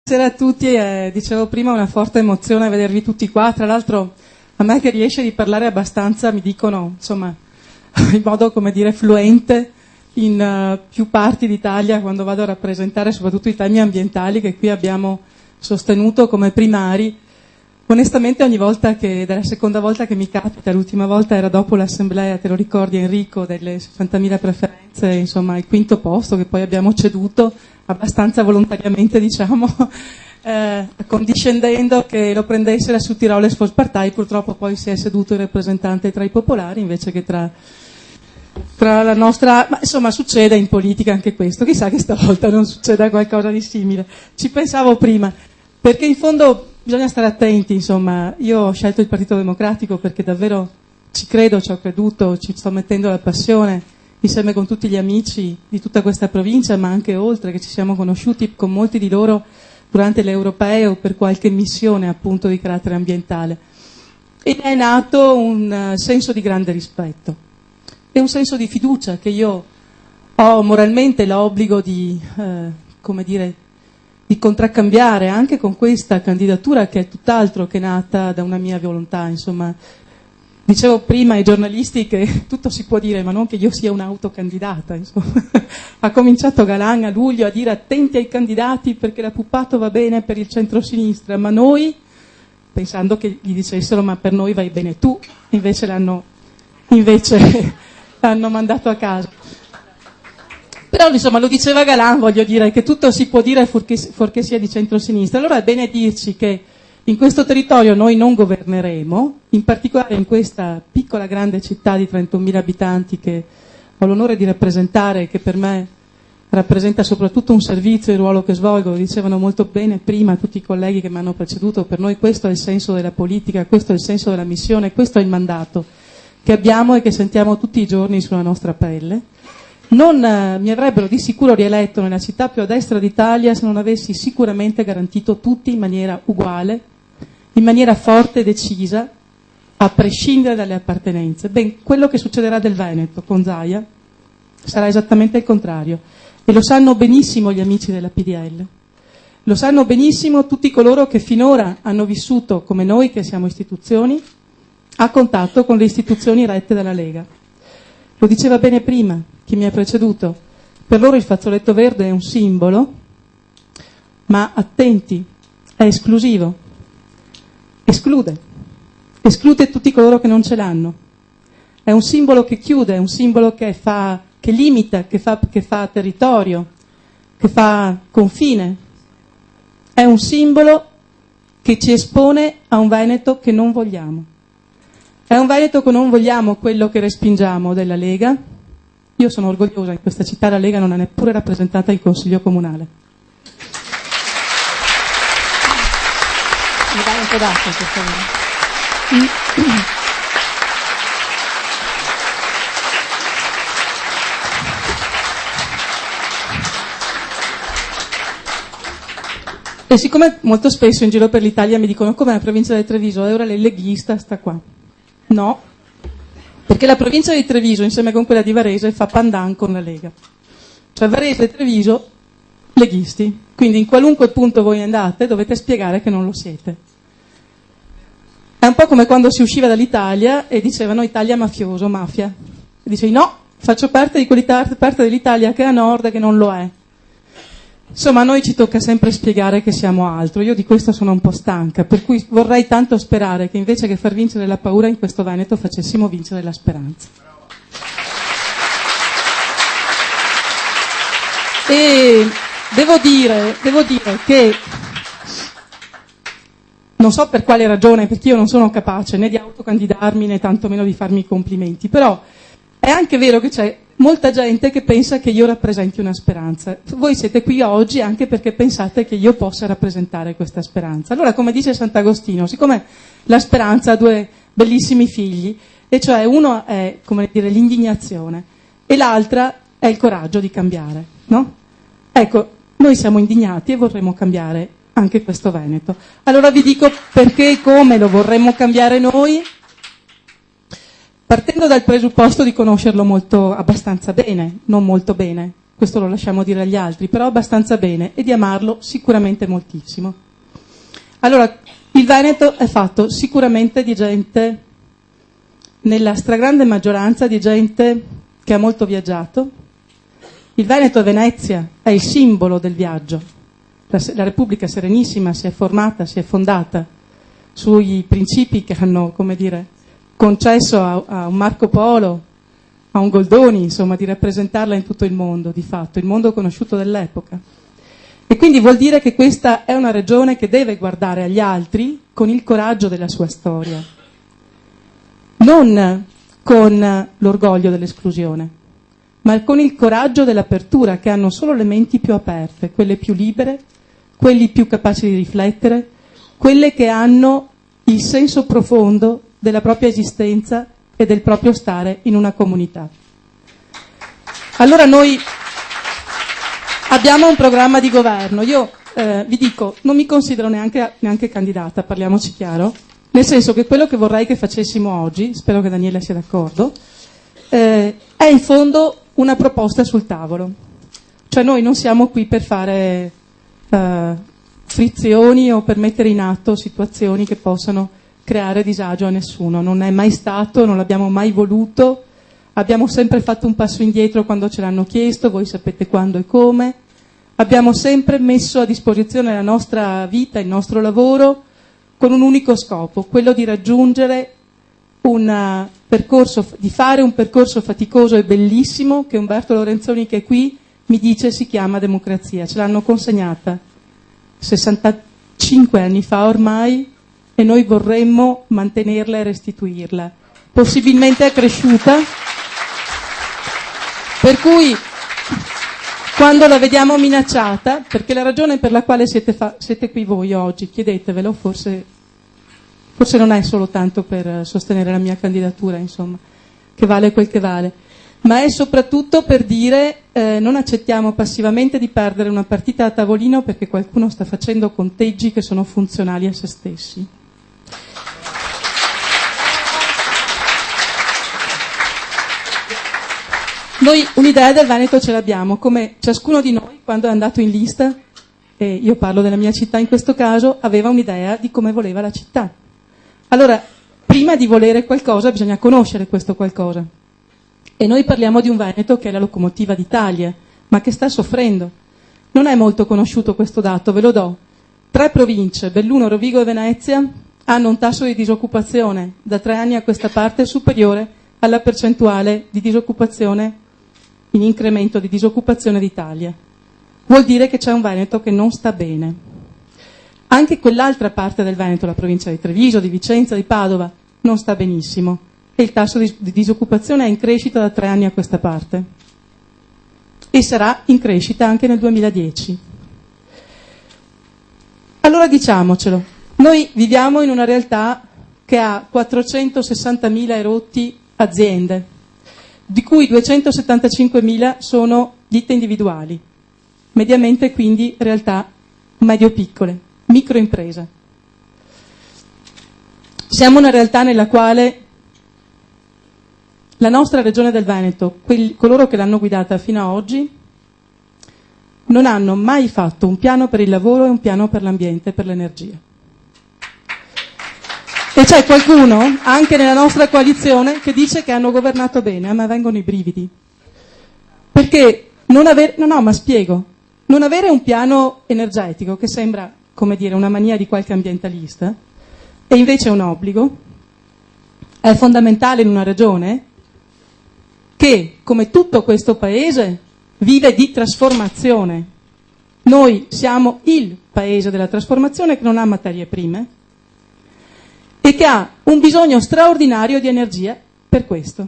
Buonasera a tutti, dicevo prima una forte emozione vedervi tutti qua, tra l'altro a me che riesce di parlare abbastanza, mi dicono, insomma, in modo, come dire, fluente in più parti d'Italia quando vado a rappresentare soprattutto i temi ambientali che qui abbiamo sostenuto come primari. Onestamente ogni volta della seconda volta che mi capita, l'ultima volta era dopo l'assemblea, te lo ricordi Enrico, delle 60.000 preferenze, insomma il quinto posto che poi abbiamo ceduto, abbastanza volontariamente diciamo, condiscendendo che lo prendesse la Südtiroler Volkspartei, purtroppo poi si è seduto il rappresentante tra i popolari invece che tra la nostra, ma insomma succede in politica anche questo, chissà che stavolta non succeda qualcosa di simile, ci pensavo prima, perché in fondo bisogna stare attenti, insomma, io ho scelto il Partito Democratico perché davvero ci credo, ci ho creduto, ci sto mettendo la passione, insieme con tutti gli amici di tutta questa provincia, ma anche oltre, che ci siamo conosciuti con molti di loro durante l'Europeo per qualche missione appunto di carattere ambientale. Ed è nato un senso di grande rispetto e un senso di fiducia che io ho moralmente l'obbligo di, come dire, di contraccambiare anche con questa candidatura che è tutt'altro che nata da una mia volontà, insomma. Dicevo prima ai giornalisti che tutto si può dire, ma non che io sia un'autocandidata, insomma. Ha cominciato Galan a luglio a dire attenti ai candidati perché la Puppato va bene per il centro-sinistra, ma noi, pensando che gli dicessero ma per noi vai bene tu, invece l'hanno mandato a casa. Però insomma lo diceva Galan, voglio dire, che tutto si può dire fuorché sia di centro-sinistra. Allora è bene dirci che in questo territorio noi non governeremo, in particolare in questa piccola grande città di 31.000 abitanti che ho l'onore di rappresentare e che per me rappresenta soprattutto un servizio e il ruolo che svolgo, lo dicevano molto bene prima tutti i colleghi che mi hanno preceduto, per noi questo è il senso della politica, questo è il senso della missione, questo è il mandato che abbiamo e che sentiamo tutti i giorni sulla nostra pelle. Non mi avrebbero di sicuro rieletto nella città più a destra d'Italia se non avessi sicuramente garantito tutti in maniera uguale, in maniera forte e decisa, a prescindere dalle appartenenze. Ben, quello che succederà del Veneto con Zaia sarà esattamente il contrario. E lo sanno benissimo gli amici della PDL. Lo sanno benissimo tutti coloro che finora hanno vissuto, come noi che siamo istituzioni, a contatto con le istituzioni rette dalla Lega. Lo diceva bene prima chi mi ha preceduto. Per loro il fazzoletto verde è un simbolo, ma attenti, è esclusivo. Esclude tutti coloro che non ce l'hanno. È un simbolo che chiude, è un simbolo che limita, che fa territorio, che fa confine. È un simbolo che ci espone a un Veneto che non vogliamo. È un Veneto che non vogliamo, quello che respingiamo della Lega. Io sono orgogliosa, in questa città la Lega non è neppure rappresentata in Consiglio Comunale. Mi dai un po' d'acqua, per favore. E siccome molto spesso in giro per l'Italia mi dicono come la provincia del Treviso, ora lei leghista sta qua. No, perché la provincia di Treviso insieme con quella di Varese fa pandan con la Lega. Cioè Varese e Treviso leghisti, quindi in qualunque punto voi andate dovete spiegare che non lo siete. È un po' come quando si usciva dall'Italia e dicevano Italia mafioso, mafia. E dicevi no, faccio parte di quella parte dell'Italia che è a nord e che non lo è. Insomma, a noi ci tocca sempre spiegare che siamo altro. Io di questo sono un po' stanca, per cui vorrei tanto sperare che invece che far vincere la paura in questo Veneto facessimo vincere la speranza. E devo dire che non so per quale ragione, perché io non sono capace né di autocandidarmi né tantomeno di farmi i complimenti, però è anche vero che c'è molta gente che pensa che io rappresenti una speranza. Voi siete qui oggi anche perché pensate che io possa rappresentare questa speranza. Allora, come dice Sant'Agostino, siccome la speranza ha due bellissimi figli, e cioè uno è, come dire, l'indignazione e l'altra è il coraggio di cambiare, no? Ecco, noi siamo indignati e vorremmo cambiare anche questo Veneto. Allora vi dico perché e come lo vorremmo cambiare noi, partendo dal presupposto di conoscerlo abbastanza bene, non molto bene, questo lo lasciamo dire agli altri, però abbastanza bene, e di amarlo sicuramente moltissimo. Allora, il Veneto è fatto sicuramente di gente, nella stragrande maggioranza di gente che ha molto viaggiato. Il Veneto e Venezia è il simbolo del viaggio. La Repubblica Serenissima si è formata, si è fondata sui principi che hanno, come dire, concesso a un Marco Polo, a un Goldoni, insomma, di rappresentarla in tutto il mondo, di fatto, il mondo conosciuto dell'epoca. E quindi vuol dire che questa è una regione che deve guardare agli altri con il coraggio della sua storia, non con l'orgoglio dell'esclusione, ma con il coraggio dell'apertura, che hanno solo le menti più aperte, quelle più libere, quelli più capaci di riflettere, quelle che hanno il senso profondo della propria esistenza e del proprio stare in una comunità. Allora noi abbiamo un programma di governo. Io vi dico, non mi considero neanche candidata, parliamoci chiaro, nel senso che quello che vorrei che facessimo oggi, spero che Daniela sia d'accordo, è in fondo una proposta sul tavolo. Cioè noi non siamo qui per fare frizioni o per mettere in atto situazioni che possano creare disagio a nessuno. Non è mai stato, non l'abbiamo mai voluto, abbiamo sempre fatto un passo indietro quando ce l'hanno chiesto, voi sapete quando e come. Abbiamo sempre messo a disposizione la nostra vita, il nostro lavoro, con un unico scopo, quello di raggiungere un percorso, di fare un percorso faticoso e bellissimo che Umberto Lorenzoni, che è qui, mi dice si chiama democrazia. Ce l'hanno consegnata 65 anni fa ormai e noi vorremmo mantenerla e restituirla, possibilmente accresciuta, per cui quando la vediamo minacciata, perché la ragione per la quale siete qui voi oggi, chiedetevelo, forse non è solo tanto per sostenere la mia candidatura, insomma, che vale quel che vale, ma è soprattutto per dire non accettiamo passivamente di perdere una partita a tavolino perché qualcuno sta facendo conteggi che sono funzionali a se stessi. Noi un'idea del Veneto ce l'abbiamo, come ciascuno di noi quando è andato in lista, e io parlo della mia città in questo caso, aveva un'idea di come voleva la città. Allora, prima di volere qualcosa bisogna conoscere questo qualcosa. E noi parliamo di un Veneto che è la locomotiva d'Italia, ma che sta soffrendo. Non è molto conosciuto questo dato, ve lo do. 3 province, Belluno, Rovigo e Venezia, hanno un tasso di disoccupazione da 3 anni a questa parte superiore alla percentuale di disoccupazione, in incremento di disoccupazione d'Italia. Vuol dire che c'è un Veneto che non sta bene. Anche quell'altra parte del Veneto, la provincia di Treviso, di Vicenza, di Padova, non sta benissimo e il tasso di disoccupazione è in crescita da 3 anni a questa parte e sarà in crescita anche nel 2010. Allora diciamocelo, noi viviamo in una realtà che ha 460.000 erotti aziende, di cui 275.000 sono ditte individuali, mediamente quindi realtà medio-piccole, microimprese. Siamo una realtà nella quale la nostra regione del Veneto, coloro che l'hanno guidata fino ad oggi, non hanno mai fatto un piano per il lavoro e un piano per l'ambiente e per l'energia. E c'è qualcuno, anche nella nostra coalizione, che dice che hanno governato bene. A me vengono i brividi. Perché non avere un piano energetico, che sembra, come dire, una mania di qualche ambientalista, e invece è un obbligo, è fondamentale in una regione che, come tutto questo paese, vive di trasformazione. Noi siamo il paese della trasformazione che non ha materie prime, e che ha un bisogno straordinario di energia per questo.